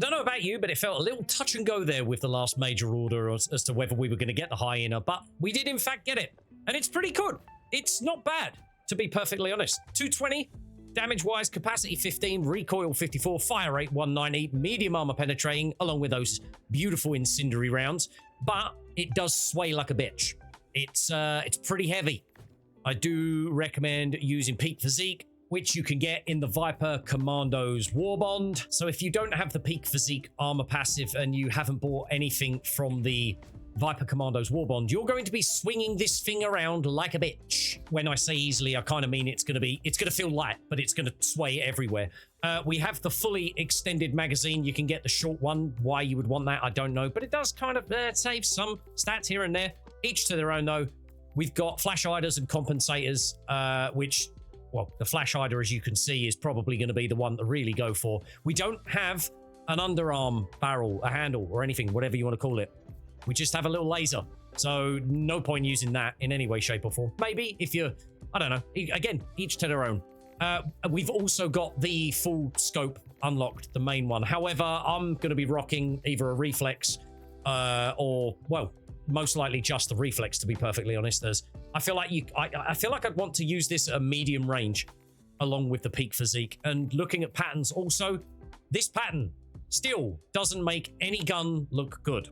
don't know about you, but it felt a little touch and go there with the last major order as to whether we were going to get the Hyena, but we did in fact get it. And it's pretty good. It's not bad, to be perfectly honest. 220, damage-wise, capacity 15, recoil 54, fire rate 190, medium armor penetrating, along with those beautiful incendiary rounds. But it does sway like a bitch. It's pretty heavy. I do recommend using peak physique, which you can get in the Viper Commandos Warbond. So if you don't have the peak physique armor passive and you haven't bought anything from the Viper Commandos Warbond, you're going to be swinging this thing around like a bitch. When I say easily, I kind of mean it's going to feel light, but it's going to sway everywhere. We have the fully extended magazine. You can get the short one. Why you would want that, I don't know, but it does kind of save some stats here and there. Each to their own, though. We've got flash hiders and compensators, which, well, the flash hider, as you can see, is probably going to be the one to really go for. We don't have an underarm barrel, a handle, or anything, whatever you want to call it. We just have a little laser. So no point using that in any way, shape, or form. Maybe if you're, I don't know. Again, each to their own. We've also got the full scope unlocked, the main one. However, I'm going to be rocking either a reflex or, well, most likely just the reflex, to be perfectly honest. As I feel like I feel like I'd want to use this at a medium range along with the peak physique. And looking at patterns also, this pattern still doesn't make any gun look good.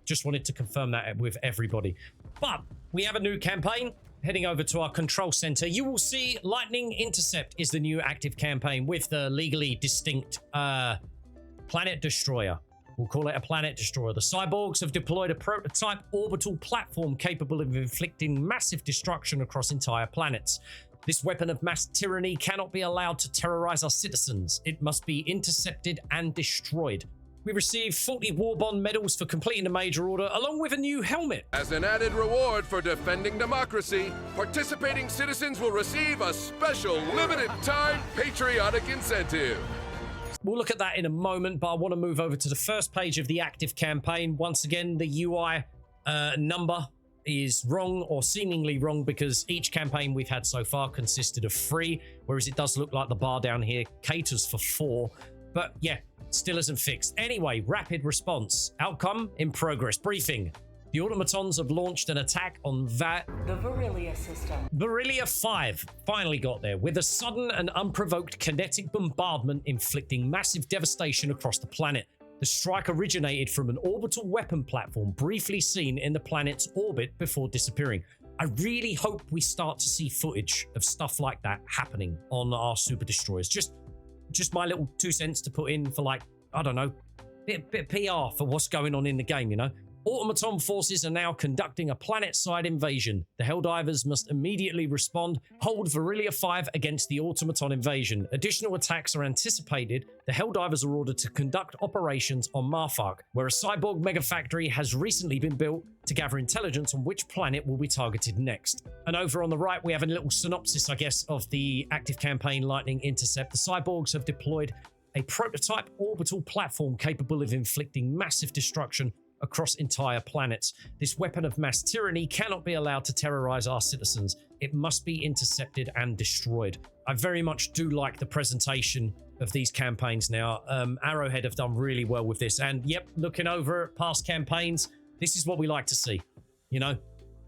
Just wanted to confirm that with everybody. But we have a new campaign. Heading over to our control center, you will see Lightning Intercept is the new active campaign with the legally distinct Planet Destroyer. We'll call it a Planet Destroyer. The cyborgs have deployed a prototype orbital platform capable of inflicting massive destruction across entire planets. This weapon of mass tyranny cannot be allowed to terrorize our citizens. It must be intercepted and destroyed. We received 40 Warbond medals for completing the major order, along with a new helmet. As an added reward for defending democracy, participating citizens will receive a special limited-time patriotic incentive. We'll look at that in a moment, but I want to move over to the first page of the active campaign. Once again, the UI number is wrong or seemingly wrong because each campaign we've had so far consisted of 3, whereas it does look like the bar down here caters for 4. But yeah, still isn't fixed. Anyway, rapid response. Outcome in progress. Briefing. The automatons have launched an attack on the Virilia system. Virilia 5 finally got there with a sudden and unprovoked kinetic bombardment inflicting massive devastation across the planet. The strike originated from an orbital weapon platform briefly seen in the planet's orbit before disappearing. I really hope we start to see footage of stuff like that happening on our super destroyers. Just my little 2 cents to put in for, like, I don't know, bit of PR for what's going on in the game, you know? Automaton forces are now conducting a planet-side invasion. The Helldivers must immediately respond, hold Virilia 5 against the automaton invasion. Additional attacks are anticipated. The Helldivers are ordered to conduct operations on Marfark, where a cyborg megafactory has recently been built to gather intelligence on which planet will be targeted next. And over on the right, we have a little synopsis, I guess, of the active campaign Lightning Intercept. The cyborgs have deployed a prototype orbital platform capable of inflicting massive destruction across entire planets. This weapon of mass tyranny cannot be allowed to terrorize our citizens. It must be intercepted and destroyed. I very much do like the presentation of these campaigns now. Arrowhead have done really well with this. And yep, looking over at past campaigns, this is what we like to see. You know,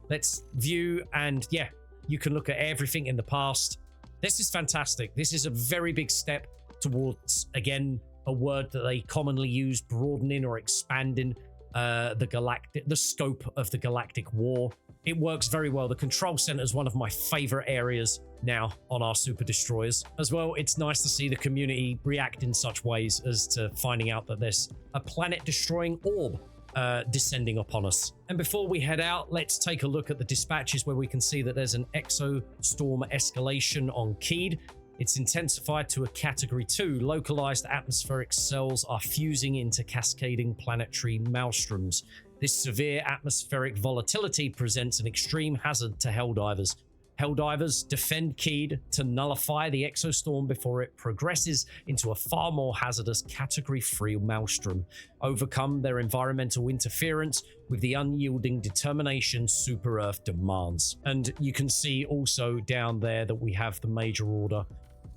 let's view and yeah, you can look at everything in the past. This is fantastic. This is a very big step towards, again, a word that they commonly use, broadening or expanding the scope of the Galactic War. It works very well. The control center is one of my favorite areas now on our super destroyers. As well, it's nice to see the community react in such ways as to finding out that there's a planet-destroying orb descending upon us. And before we head out, let's take a look at the dispatches where we can see that there's an exostorm escalation on Keed. It's intensified to a Category 2. Localized atmospheric cells are fusing into cascading planetary maelstroms. This severe atmospheric volatility presents an extreme hazard to Helldivers. Helldivers defend Keed to nullify the exostorm before it progresses into a far more hazardous Category 3 maelstrom. Overcome their environmental interference with the unyielding determination Super Earth demands. And you can see also down there that we have the major order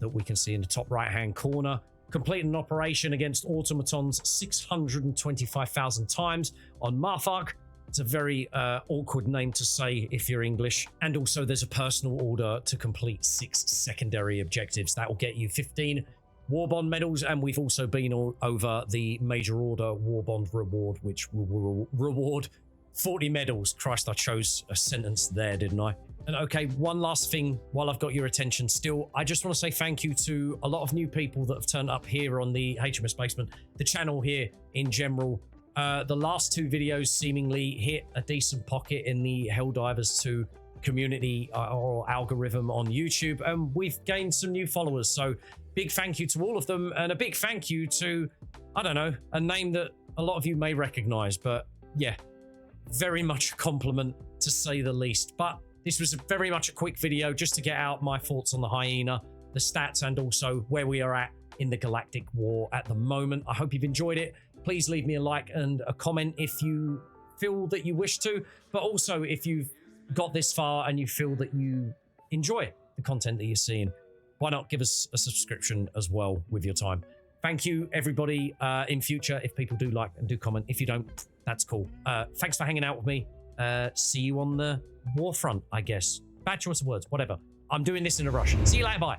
that we can see in the top right hand corner completed an operation against automatons 625,000 times on Marfark. It's a very awkward name to say if you're English. And also there's a personal order to complete 6 secondary objectives. That will get you 15 war bond medals, and we've also been over the major order war bond reward, which will reward 40 medals. Christ, I chose a sentence there, didn't I? And okay, one last thing while I've got your attention still, I just want to say thank you to a lot of new people that have turned up here on the HMS Basement, the channel here in general. The last 2 videos seemingly hit a decent pocket in the Helldivers 2 community or algorithm on YouTube, and we've gained some new followers. So big thank you to all of them, and a big thank you to, I don't know, a name that a lot of you may recognize, but yeah, very much a compliment to say the least. But this was very much a quick video just to get out my thoughts on the Hyena, the stats, and also where we are at in the Galactic War at the moment. I hope you've enjoyed it. Please leave me a like and a comment if you feel that you wish to, but also if you've got this far and you feel that you enjoy the content that you're seeing, why not give us a subscription as well with your time? Thank you, everybody. In future, if people do like and do comment, if you don't, that's cool. Thanks for hanging out with me. See you on the war front, I guess. Bad choice of words, whatever. I'm doing this in a rush. See you later, bye.